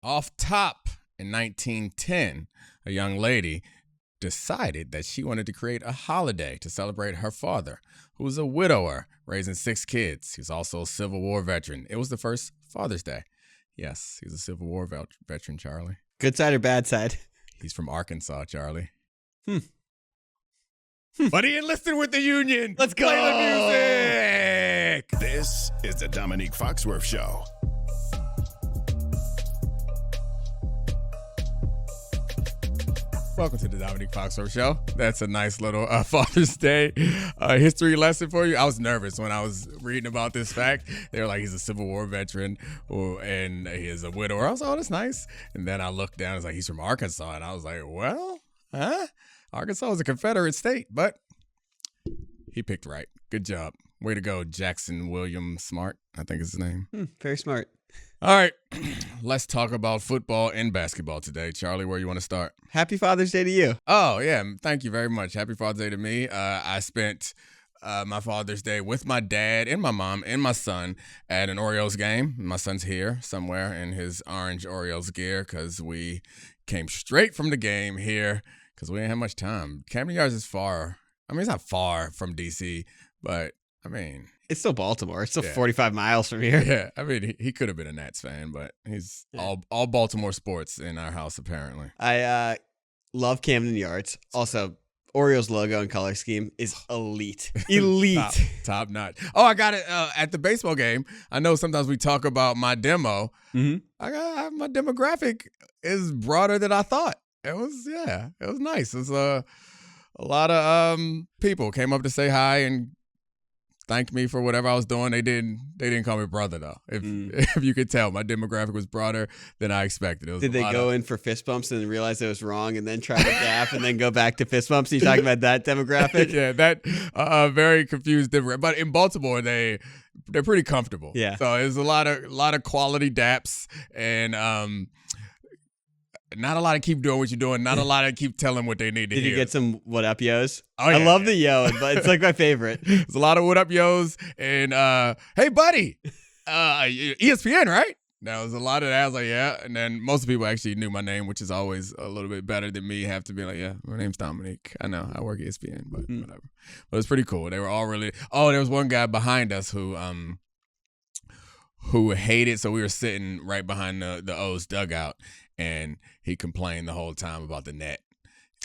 Off top, in 1910, a young lady decided that she wanted to create a holiday to celebrate her father, who was a widower raising 6 kids. He was also a Civil War veteran. It was the first Father's Day. Yes, he's a Civil War veteran, Charlie. Good side or bad side? He's from Arkansas, Charlie. But he enlisted with the Union. Let's go. Play the music. This is the Domonique Foxworth Show. Welcome to the Domonique Foxworth Show. That's a nice little Father's Day history lesson for you. I was nervous when I was reading about this fact. They were like, he's a Civil War veteran and he is a widower. I was like, oh, that's nice. And then I looked down, it's like, he's from Arkansas. And I was like, well, Arkansas was a Confederate state, but he picked right. Good job. Way to go, Jackson William Smart, I think is his name. Very smart. All right, let's talk about football and basketball today. Charlie, where you want to start? Happy Father's Day to you. Oh, yeah. Thank you very much. Happy Father's Day to me. I spent my Father's Day with my dad and my mom and my son at an Orioles game. My son's here somewhere in his orange Orioles gear because we came straight from the game here because we didn't have much time. Camden Yards is far. I mean, it's not far from D.C., but, I mean... It's still Baltimore. It's still 45 miles from here. Yeah, I mean, he could have been a Nats fan, but he's all Baltimore sports in our house, apparently. I love Camden Yards. Also, Orioles logo and color scheme is elite. Elite. Top notch. Oh, I got it at the baseball game. I know sometimes we talk about my demo. Mm-hmm. My demographic is broader than I thought. It was nice. It was a lot of people came up to say hi and thank me for whatever I was doing. They didn't call me brother though. If you could tell, my demographic was broader than I expected. Did they go in for fist bumps and realize it was wrong and then try to gap and then go back to fist bumps? Are you talking about that demographic? Yeah, that very confused demographic. But in Baltimore, they're pretty comfortable. Yeah. So there's a lot of quality daps and not a lot of keep doing what you're doing. Not a lot of keep telling what they need to hear. Did you get some what up yos? Oh, yeah. I love the yo, but it's like my favorite. There's a lot of what up yos and hey buddy, ESPN, right? There was a lot of that. I was like, yeah. And then most people actually knew my name, which is always a little bit better than me have to be like, yeah, my name's Domonique. I know, I work at ESPN, but whatever. But it's pretty cool. They were all really. Oh, there was one guy behind us who hated. So we were sitting right behind the O's dugout. And he complained the whole time about the net.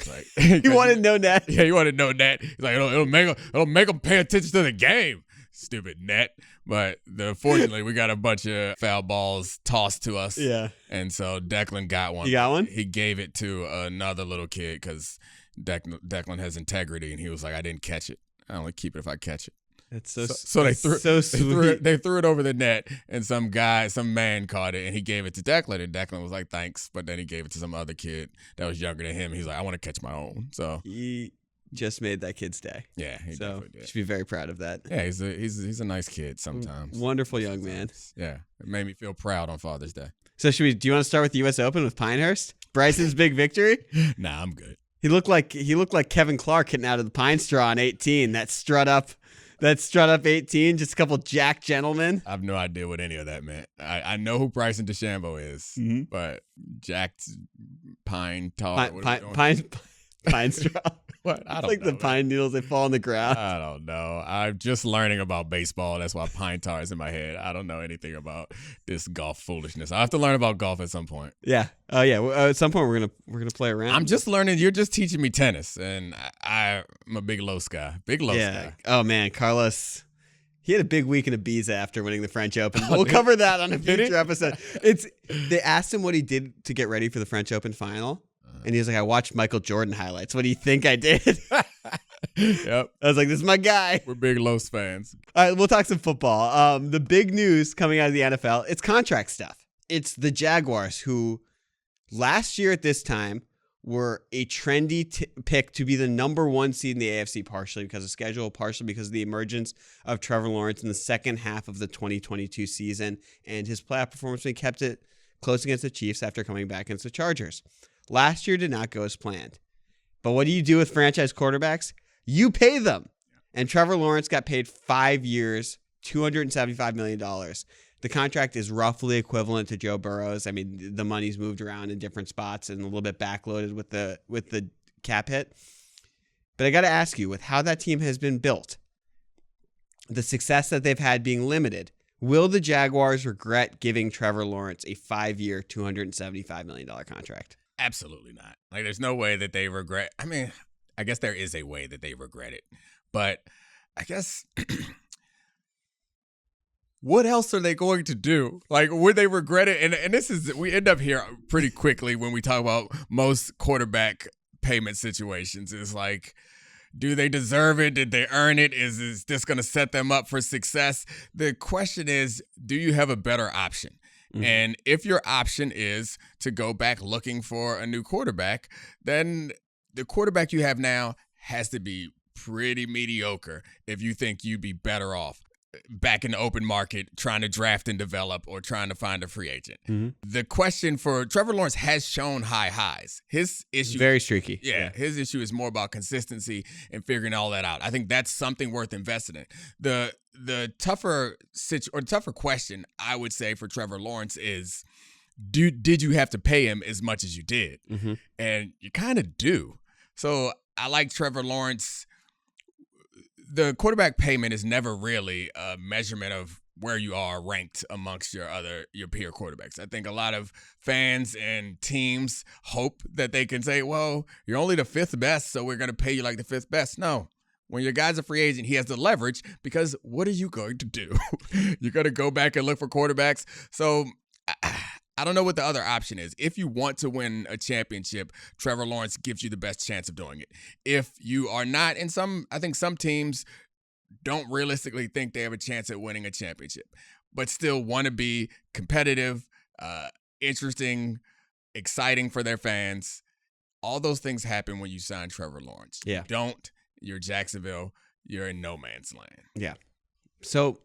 Like he wanted no net. Yeah, he wanted no net. He's like, it'll make him pay attention to the game. Stupid net. But fortunately, we got a bunch of foul balls tossed to us. Yeah. And so Declan got one. You got one? He gave it to another little kid because Declan has integrity, and he was like, I didn't catch it. I only keep it if I catch it. It's so sweet. They threw it over the net, and some man caught it, and he gave it to Declan, and Declan was like, thanks, but then he gave it to some other kid that was younger than him. He's like, I want to catch my own. So he just made that kid's day. Yeah, he definitely did. Should be very proud of that. Yeah, he's a nice kid sometimes. Wonderful young man. Yeah, it made me feel proud on Father's Day. So do you want to start with the U.S. Open with Pinehurst? Bryson's big victory? Nah, I'm good. He looked like Kevin Clark hitting out of the pine straw on 18. That strut up 18, just a couple jack gentlemen. I have no idea what any of that meant. I know who Bryson DeChambeau is, but jacked pine tar. Pine straw. What? I don't know. It's like the pine needles, they fall on the ground. I don't know. I'm just learning about baseball. That's why pine tar is in my head. I don't know anything about this golf foolishness. I have to learn about golf at some point. Yeah. Oh yeah. At some point we're gonna play around. I'm just learning. You're just teaching me tennis, and I'm a big Los guy. Big Los guy. Oh man, Carlos. He had a big week in Ibiza after winning the French Open. We'll cover that on a future episode. They asked him what he did to get ready for the French Open final. And he was like, I watched Michael Jordan highlights. What do you think I did? Yep. I was like, this is my guy. We're big Los fans. All right, we'll talk some football. The big news coming out of the NFL, it's contract stuff. It's the Jaguars who last year at this time were a trendy pick to be the number 1 seed in the AFC, partially because of schedule, partially because of the emergence of Trevor Lawrence in the second half of the 2022 season. And his playoff performance, he kept it close against the Chiefs after coming back against the Chargers. Last year did not go as planned. But what do you do with franchise quarterbacks? You pay them. And Trevor Lawrence got paid 5 years, $275 million. The contract is roughly equivalent to Joe Burrow's. I mean, the money's moved around in different spots and a little bit backloaded with the cap hit. But I got to ask you, with how that team has been built, the success that they've had being limited, will the Jaguars regret giving Trevor Lawrence a 5-year, $275 million contract? Absolutely not. Like, there's no way that they regret. I mean, I guess there is a way that they regret it. But I guess what else are they going to do? Like, would they regret it? And this is, we end up here pretty quickly when we talk about most quarterback payment situations. It's like, do they deserve it? Did they earn it? Is this going to set them up for success? The question is, do you have a better option? Mm-hmm. And if your option is to go back looking for a new quarterback, then the quarterback you have now has to be pretty mediocre if you think you'd be better off back in the open market trying to draft and develop or trying to find a free agent. Mm-hmm. The question for Trevor Lawrence has shown high highs. His issue, very streaky. Yeah, his issue is more about consistency and figuring all that out. I think that's something worth investing in. The tougher question I would say for Trevor Lawrence is, did you have to pay him as much as you did? Mm-hmm. And you kind of do. So I like Trevor Lawrence. The quarterback payment is never really a measurement of where you are ranked amongst your peer quarterbacks. I think a lot of fans and teams hope that they can say, well, you're only the 5th best, so we're going to pay you like the 5th best. No. When your guy's a free agent, he has the leverage, because what are you going to do? You're going to go back and look for quarterbacks. So I don't know what the other option is. If you want to win a championship, Trevor Lawrence gives you the best chance of doing it. If you are not, and I think some teams don't realistically think they have a chance at winning a championship, but still want to be competitive, interesting, exciting for their fans. All those things happen when you sign Trevor Lawrence. Yeah. You don't, you're Jacksonville, you're in no man's land. Yeah. So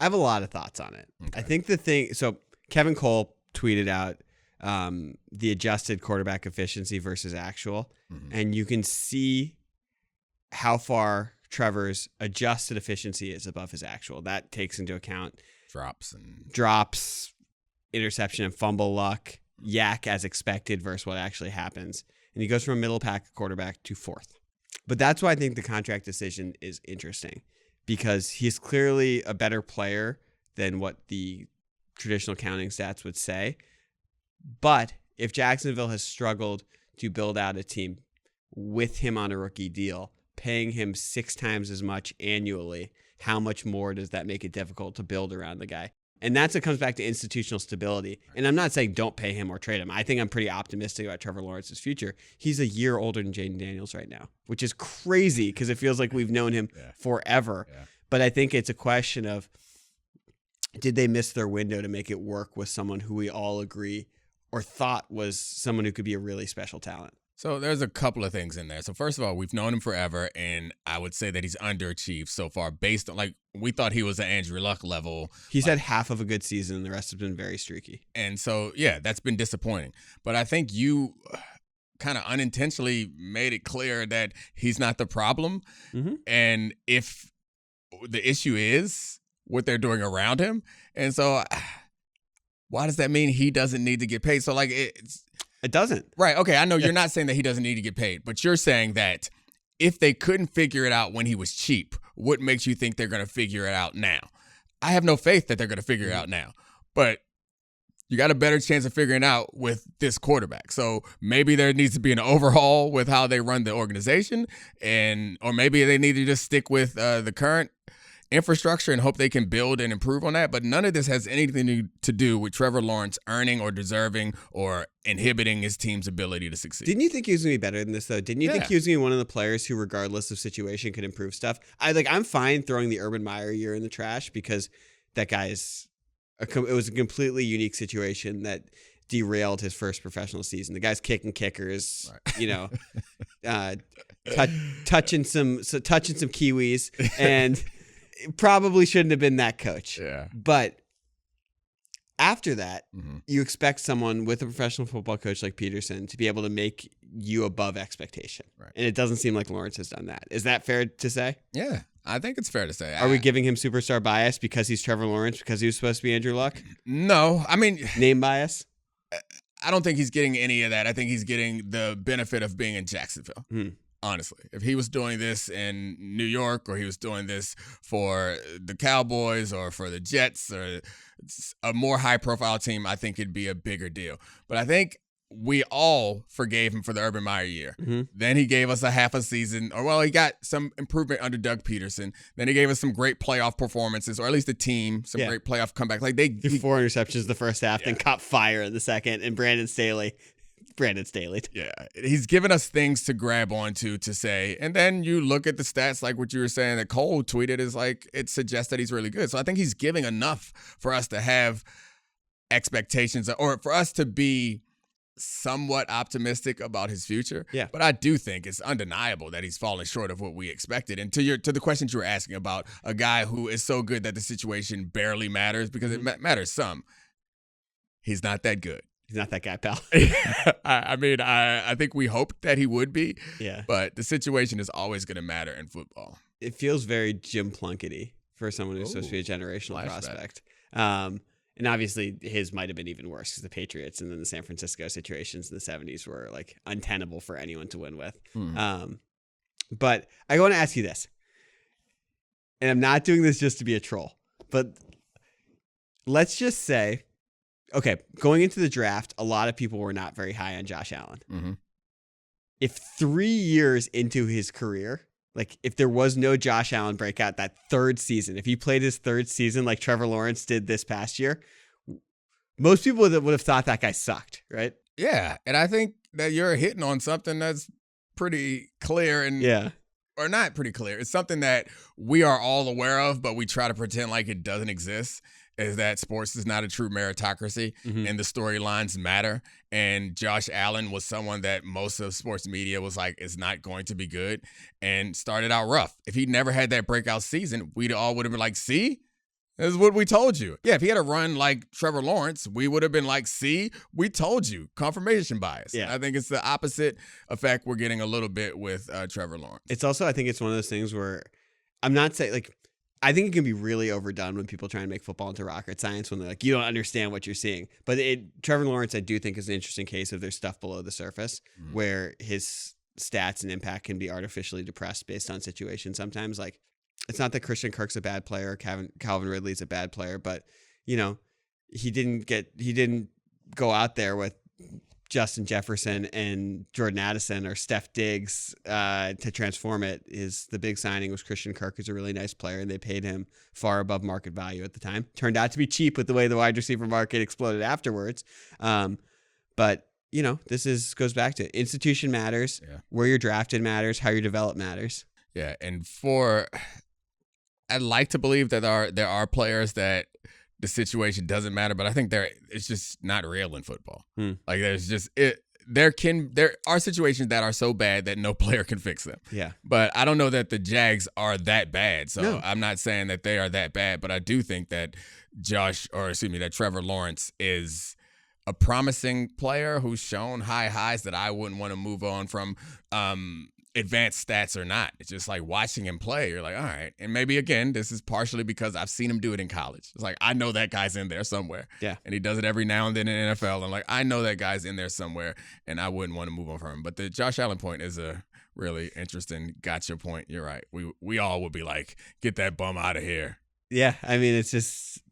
I have a lot of thoughts on it. Okay. I think Kevin Cole tweeted out the adjusted quarterback efficiency versus actual, and you can see how far Trevor's adjusted efficiency is above his actual. That takes into account drops, interception and fumble luck, yak as expected versus what actually happens. And he goes from a middle pack quarterback to 4th. But that's why I think the contract decision is interesting, because he's clearly a better player than what the traditional counting stats would say. But if Jacksonville has struggled to build out a team with him on a rookie deal, paying him 6 times as much annually, how much more does that make it difficult to build around the guy? And that's what comes back to institutional stability. And I'm not saying don't pay him or trade him. I think I'm pretty optimistic about Trevor Lawrence's future. He's a year older than Jaden Daniels right now, which is crazy because it feels like we've known him forever. Yeah. But I think it's a question of, did they miss their window to make it work with someone who we all agree or thought was someone who could be a really special talent? So there's a couple of things in there. So first of all, we've known him forever, and I would say that he's underachieved so far based on, we thought he was an Andrew Luck level. He's had half of a good season, and the rest has been very streaky. And so, yeah, that's been disappointing. But I think you kind of unintentionally made it clear that he's not the problem. Mm-hmm. And if the issue is what they're doing around him, and so why does that mean he doesn't need to get paid? So, it doesn't. Right. Okay. I know you're not saying that he doesn't need to get paid, but you're saying that if they couldn't figure it out when he was cheap, what makes you think they're going to figure it out now? I have no faith that they're going to figure it out now, but you got a better chance of figuring it out with this quarterback. So maybe there needs to be an overhaul with how they run the organization, or maybe they need to just stick with the current infrastructure and hope they can build and improve on that. But none of this has anything to do with Trevor Lawrence earning or deserving or inhibiting his team's ability to succeed. Didn't you think he was going to be better than this, though? Didn't you think he was going to be one of the players who, regardless of situation, could improve stuff? I'm fine throwing the Urban Meyer year in the trash because that guy it was a completely unique situation that derailed his first professional season. The guy's kicking kickers, right. Touching some Kiwis, and probably shouldn't have been that coach. Yeah. But after that, you expect someone with a professional football coach like Peterson to be able to make you above expectation. Right. And it doesn't seem like Lawrence has done that. Is that fair to say? Yeah. I think it's fair to say. Are we giving him superstar bias because he's Trevor Lawrence because he was supposed to be Andrew Luck? No. I mean, name bias? I don't think he's getting any of that. I think he's getting the benefit of being in Jacksonville. Honestly, if he was doing this in New York or he was doing this for the Cowboys or for the Jets or a more high-profile team, I think it'd be a bigger deal. But I think we all forgave him for the Urban Meyer year. Then he gave us a half a season, he got some improvement under Doug Peterson. Then he gave us some great playoff performances, or at least the team, some great playoff comebacks. Like they 4 interceptions the first half, then caught fire in the second, and Brandon Staley. Yeah, he's given us things to grab onto to say, and then you look at the stats, like what you were saying that Cole tweeted, is like it suggests that he's really good. So I think he's giving enough for us to have expectations, or for us to be somewhat optimistic about his future. Yeah. But I do think it's undeniable that he's falling short of what we expected. And to the questions you were asking about a guy who is so good that the situation barely matters, because it matters some. He's not that good. He's not that guy, pal. I think we hoped that he would be. Yeah. But the situation is always going to matter in football. It feels very Jim Plunkett-y for someone who's supposed to be a generational prospect. And obviously his might have been even worse because the Patriots and then the San Francisco situations in the 70s were like untenable for anyone to win with. But I want to ask you this, and I'm not doing this just to be a troll, but let's just say, okay, going into the draft, a lot of people were not very high on Josh Allen. If 3 years into his career, like if there was no Josh Allen breakout that third season, if he played his third season like Trevor Lawrence did this past year, most people would have thought that guy sucked, right? Yeah, and I think that you're hitting on something that's pretty clear and or not pretty clear. It's something that we are all aware of, but we try to pretend like it doesn't exist, is that sports is not a true meritocracy and the storylines matter. And Josh Allen was someone that most of sports media was like, is not going to be good, and started out rough. If he never had that breakout season, we all would have been like, see? This is what we told you. Yeah, if he had a run like Trevor Lawrence, we would have been like, see, we told you. Confirmation bias. Yeah. I think it's the opposite effect we're getting a little bit with Trevor Lawrence. It's also, I think it's one of those things where I'm not saying, like, I think it can be really overdone when people try and make football into rocket science when they're like, you don't understand what you're seeing. But Trevor Lawrence, I do think, is an interesting case of there's stuff below the surface where his stats and impact can be artificially depressed based on situations sometimes. Like, it's not that Christian Kirk's a bad player or Calvin Ridley's a bad player, but, you know, he didn't go out there with Justin Jefferson and Jordan Addison or Steph Diggs to transform it. The big signing was Christian Kirk, who's a really nice player, and they paid him far above market value at the time. Turned out to be cheap with the way the wide receiver market exploded afterwards. But, you know, goes back to institution matters, where you're drafted matters, how you're developed matters. Yeah, and I'd like to believe that there are players that the situation doesn't matter, but I think it's just not real in football. Like there are situations that are so bad that no player can fix them. Yeah. But I don't know that the Jags are that bad. So I'm not saying that they are that bad, but I do think that that Trevor Lawrence is a promising player who's shown high highs that I wouldn't want to move on from. Advanced stats or not. It's just like watching him play. You're like, all right. And maybe, again, this is partially because I've seen him do it in college. It's like, I know that guy's in there somewhere. Yeah. And he does it every now and then in NFL. And like, I know that guy's in there somewhere, and I wouldn't want to move on from him. But the Josh Allen point is a really interesting gotcha point. You're right. We all would be like, get that bum out of here. Yeah. I mean, it's just,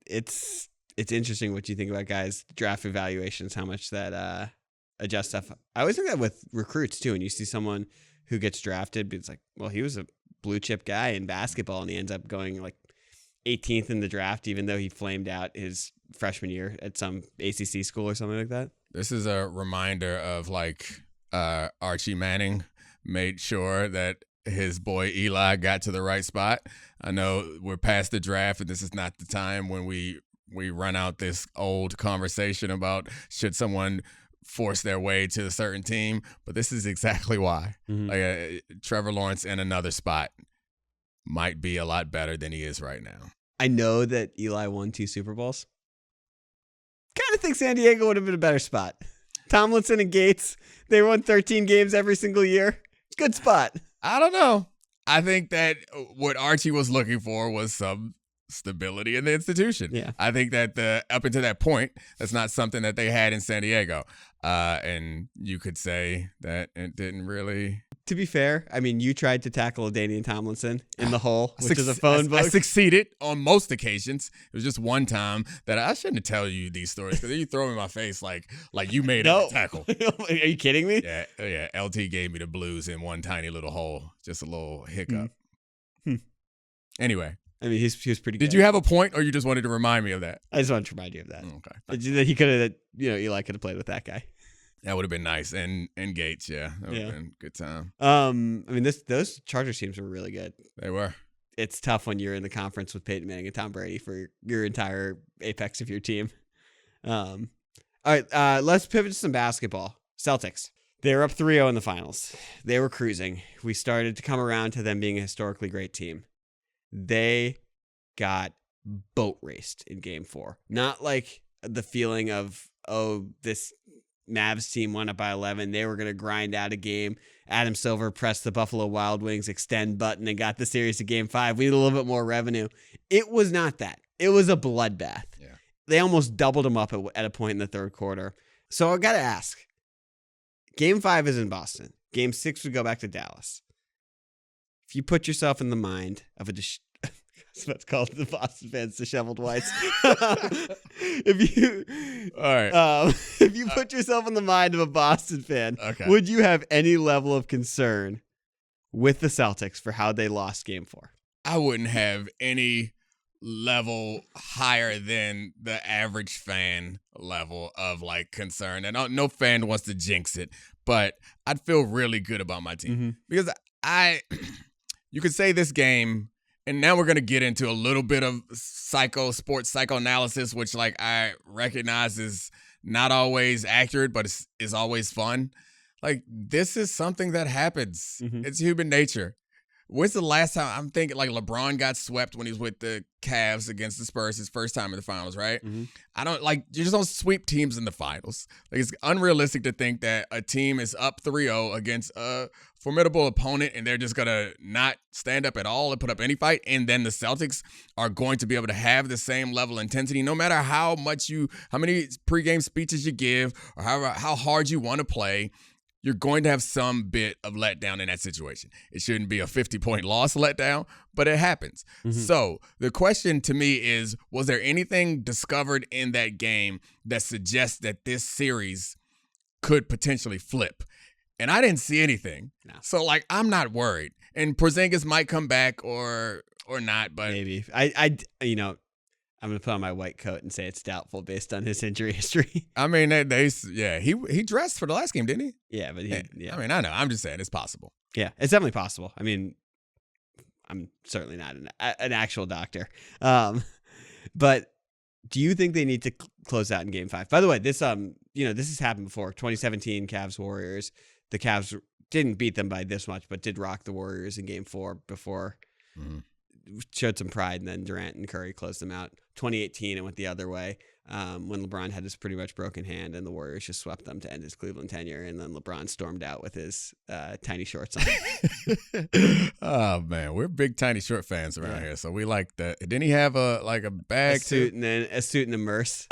it's interesting what you think about guys' draft evaluations, how much that adjust stuff. I always think that with recruits too, and you see someone who gets drafted, but it's like, well, he was a blue chip guy in basketball, and he ends up going like 18th in the draft, even though he flamed out his freshman year at some ACC school or something like that. This is a reminder of like Archie Manning made sure that his boy Eli got to the right spot. I know we're past the draft, and this is not the time when we run out this old conversation about should someone force their way to a certain team, but this is exactly why. Like Trevor Lawrence in another spot might be a lot better than he is right now. I know that Eli won 2 Super Bowls. Kind of think San Diego would have been a better spot. Tomlinson and Gates, they won 13 games every single year. Good spot. I don't know. I think that what Archie was looking for was some stability in the institution. Yeah. I think that up until that point, that's not something that they had in San Diego. And you could say that it didn't really. To be fair, I mean, you tried to tackle Danian Tomlinson in the hole, which is a phone book. I succeeded on most occasions. It was just one time that I shouldn't tell you these stories because you throw them in my face like you made a tackle. Are you kidding me? Yeah. LT gave me the blues in one tiny little hole, just a little hiccup. Anyway. I mean, he was pretty good. Did you have a point, or you just wanted to remind me of that? I just wanted to remind you of that. Okay. That he could have, Eli could have played with that guy. That would have been nice. And Gates, yeah. That would have been a good time. I mean, those Chargers teams were really good. They were. It's tough when you're in the conference with Peyton Manning and Tom Brady for your entire apex of your team. All right, let's pivot to some basketball. Celtics. They were up 3-0 in the finals. They were cruising. We started to come around to them being a historically great team. They got boat raced in game 4. Not like the feeling of, this Mavs team won up by 11. They were going to grind out a game. Adam Silver pressed the Buffalo Wild Wings extend button and got the series to game 5. We need a little bit more revenue. It was not that. It was a bloodbath. Yeah. They almost doubled them up at a point in the third quarter. So I got to ask, game 5 is in Boston. Game 6 would go back to Dallas. If you put yourself in the mind of what's called the Boston fans disheveled whites. If you put yourself in the mind of a Boston fan, would you have any level of concern with the Celtics for how they lost game 4? I wouldn't have any level higher than the average fan level of concern. And no fan wants to jinx it, but I'd feel really good about my team because you could say this game. And now we're going to get into a little bit of sports psychoanalysis, which I recognize is not always accurate, but is always fun. This is something that happens. It's human nature. When's the last time I'm thinking LeBron got swept when he was with the Cavs against the Spurs his first time in the finals, right? I don't you just don't sweep teams in the finals. It's unrealistic to think that a team is up 3-0 against a formidable opponent and they're just going to not stand up at all and put up any fight. And then the Celtics are going to be able to have the same level of intensity no matter how many pregame speeches you give or how hard you want to play. You're going to have some bit of letdown in that situation. It shouldn't be a 50-point loss letdown, but it happens. So the question to me is, was there anything discovered in that game that suggests that this series could potentially flip? And I didn't see anything. No. So, I'm not worried. And Porzingis might come back or not, but maybe. I'm going to put on my white coat and say it's doubtful based on his injury history. I mean, he dressed for the last game, didn't he? Yeah, but I mean, I know. I'm just saying it's possible. Yeah, it's definitely possible. I mean, I'm certainly not an actual doctor. But do you think they need to close out in game 5? By the way, this this has happened before. 2017 Cavs Warriors. The Cavs didn't beat them by this much, but did rock the Warriors in game 4 before. Showed some pride, and then Durant and Curry closed them out. 2018, it went the other way when LeBron had his pretty much broken hand, and the Warriors just swept them to end his Cleveland tenure, and then LeBron stormed out with his tiny shorts on. Oh, man, we're big tiny short fans around here, so we like that. Didn't he have a bag? A suit and a merce.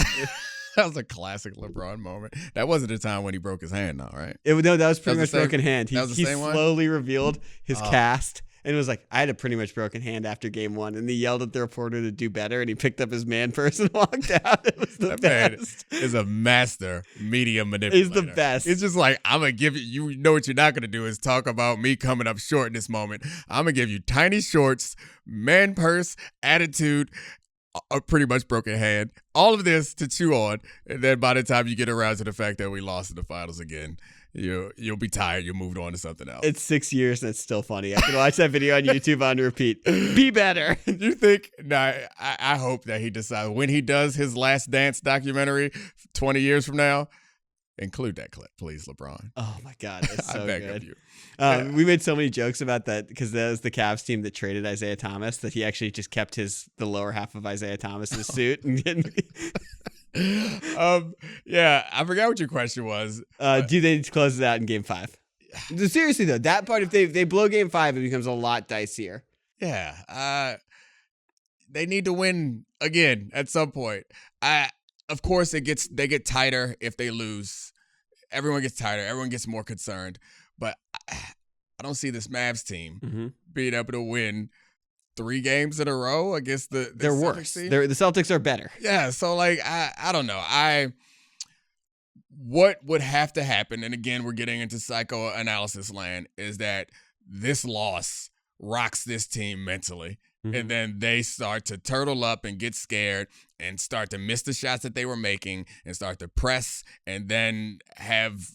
That was a classic LeBron moment. That wasn't the time when he broke his hand, though, right? No, that was pretty much broken hand. He same one? slowly revealed his cast. And it was I had a pretty much broken hand after game 1. And he yelled at the reporter to do better. And he picked up his man purse and walked out. It was the best. Man is a master media manipulator. He's the best. It's just I'm going to give you know what you're not going to do is talk about me coming up short in this moment. I'm going to give you tiny shorts, man purse, attitude, a pretty much broken hand. All of this to chew on. And then by the time you get around to the fact that we lost in the finals again, you'll be tired. You'll move on to something else. It's 6 years and it's still funny. I can watch that video on YouTube on repeat. Be better. You think? No, I hope that he decides when he does his Last Dance documentary 20 years from now, include that clip, please, LeBron. Oh my God, it's so I beg good. of you. We made so many jokes about that because that was the Cavs team that traded Isaiah Thomas that he actually just kept the lower half of Isaiah Thomas's suit. Yeah, I forgot what your question was. Do they need to close it out in game 5? Seriously though, that part, if they blow game 5, it becomes a lot dicier. Yeah. They need to win again at some point. Of course, they get tighter if they lose. Everyone gets tighter. Everyone gets more concerned. But I don't see this Mavs team being able to win 3 games in a row against the They're Celtics worse. team. The Celtics are better. Yeah, so like I don't know. What would have to happen, and again, we're getting into psychoanalysis land, is that this loss rocks this team mentally. And then they start to turtle up and get scared and start to miss the shots that they were making and start to press and then have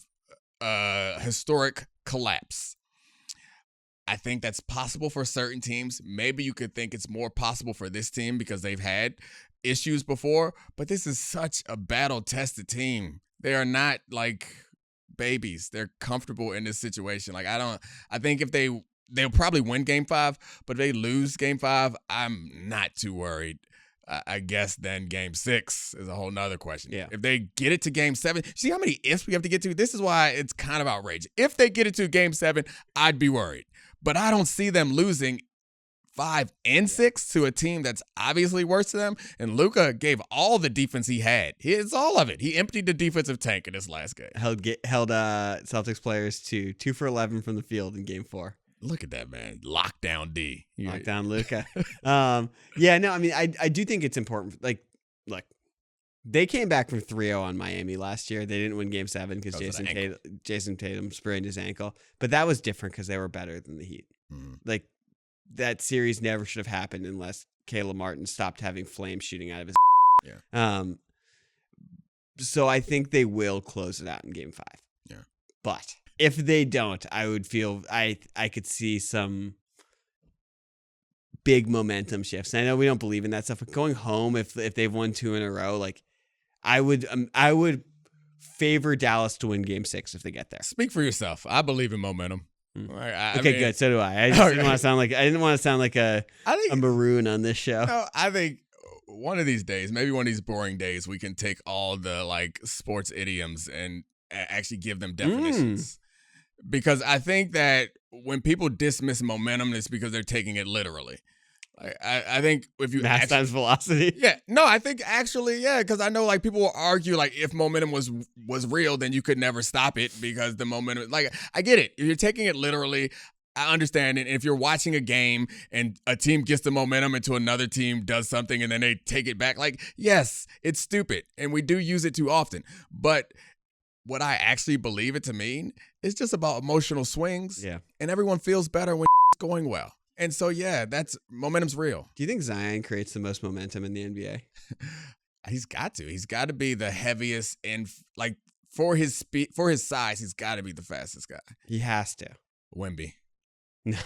a historic collapse. I think that's possible for certain teams. Maybe you could think it's more possible for this team because they've had issues before, but this is such a battle-tested team. They are not like babies. They're comfortable in this situation. Like I think if they'll probably win game 5, but if they lose game 5, I'm not too worried. I guess then game 6 is a whole nother question. Yeah. If they get it to game 7, see how many ifs we have to get to? This is why it's kind of outrageous. If they get it to game 7, I'd be worried. But I don't see them losing 5 and 6 to a team that's obviously worse than them. And Luka gave all the defense he had. It's all of it. He emptied the defensive tank in this last game. Held Celtics players to 2 for 11 from the field in game 4. Look at that, man. Lockdown D. Lockdown Luka. Yeah, no, I mean, I do think it's important. Like, look, they came back from 3-0 on Miami last year. They didn't win game 7 because Jason Tatum sprained his ankle. But that was different because they were better than the Heat. Like, that series never should have happened unless Caleb Martin stopped having flames shooting out of his Yeah. So I think they will close it out in game 5. Yeah. But if they don't, I would feel I could see some big momentum shifts. And I know we don't believe in that stuff, but going home, if they've won 2 in a row, like I would favor Dallas to win game 6 if they get there. Speak for yourself. I believe in momentum. I mean, good. So do I. I didn't want to sound like a maroon on this show. No, I think one of these days, maybe one of these boring days, we can take all the like sports idioms and actually give them definitions. Because I think that when people dismiss momentum, it's because they're taking it literally. I think if you mass times velocity. Yeah, no, I think actually, yeah, because I know like people will argue like if momentum was real, then you could never stop it because the momentum. Like I get it. If you're taking it literally, I understand it. If you're watching a game and a team gets the momentum until another team does something and then they take it back, like yes, it's stupid and we do use it too often. But what I actually believe it to mean is just about emotional swings. Yeah, and everyone feels better when it's going well. And so, yeah, that's momentum's real. Do you think Zion creates the most momentum in the NBA? He's got to. He's got to be the heaviest and like for his speed, for his size, he's got to be the fastest guy. He has to. Wemby. No.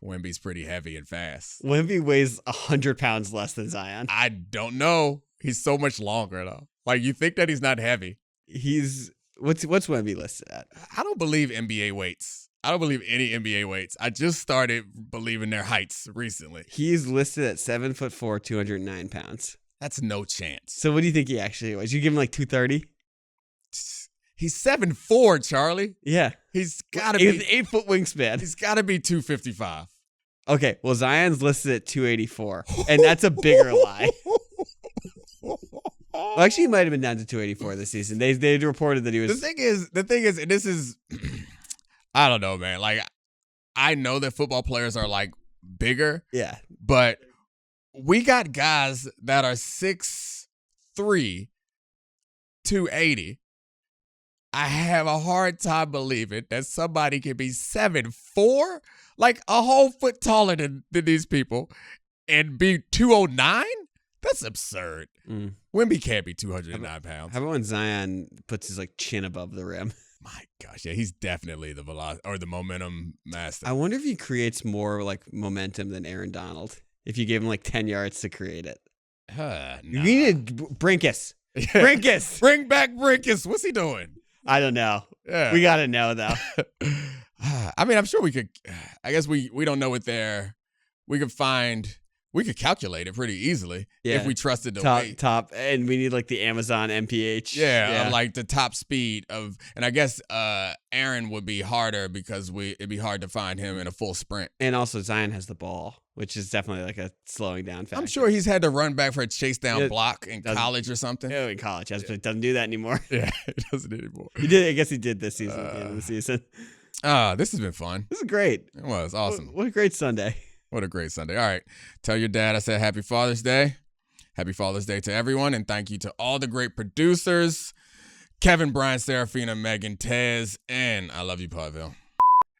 Wemby's pretty heavy and fast. Wemby weighs 100 pounds less than Zion. I don't know. He's so much longer though. Like you think that he's not heavy. He's what's Wemby listed at? I don't believe NBA weights. I don't believe any NBA weights. I just started believing their heights recently. He's listed at 7'4", 209 pounds. That's no chance. So what do you think he actually was? You give him like 230? He's 7'4", Charlie. Yeah. He's got to be. He's 8 foot wingspan. He's got to be 255. Okay, well Zion's listed at 284, and that's a bigger lie. Well, actually, he might have been down to 284 this season. They reported that he was. The thing is, and this is. I don't know, man. Like, I know that football players are, like, bigger. Yeah. But we got guys that are 6'3", 280. I have a hard time believing that somebody can be 7'4", like a whole foot taller than these people, and be 209? That's absurd. Wemby can't be 209 pounds. How about when Zion puts his, like, chin above the rim? My gosh, yeah, he's definitely the velocity or the momentum master. I wonder if he creates more like momentum than Aaron Donald. If you gave him like 10 yards to create it, nah. You need Brinkus. Brinkus, bring back Brinkus. What's he doing? I don't know. Yeah. We gotta know though. I mean, I'm sure we could. I guess we don't know what we could find we could calculate it pretty easily if we trusted the weight. And we need like the Amazon MPH. Yeah, like the top speed of, and I guess Aaron would be harder because it'd be hard to find him in a full sprint. And also Zion has the ball, which is definitely like a slowing down factor. I'm sure he's had to run back for a chase down block in college or something. Oh, in college, but doesn't do that anymore. Yeah, he doesn't anymore. He did. I guess he did this season at the end of the season. This has been fun. This is great. It was awesome. What a great Sunday. What a great Sunday. All right. Tell your dad I said Happy Father's Day. Happy Father's Day to everyone. And thank you to all the great producers, Kevin, Brian, Serafina, Megan, Tez, and I love you, Parville.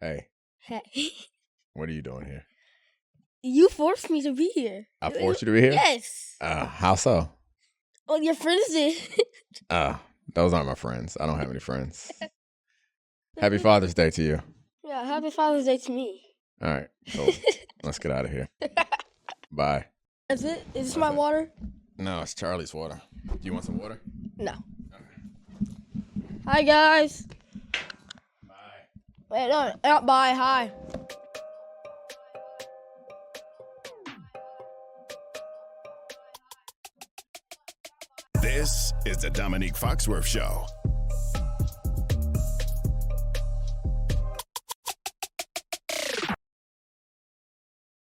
Hey. Hey. What are you doing here? You forced me to be here. I forced you to be here? Yes. How so? Well, your friends did. Those aren't my friends. I don't have any friends. Happy Father's Day to you. Yeah, happy Father's Day to me. All right. So let's get out of here. Bye. Is it? Is this my water? No, it's Charlie's water. Do you want some water? No. Okay. Hi, guys. Bye. Wait, no, not bye. Hi. This is the Domonique Foxworth Show.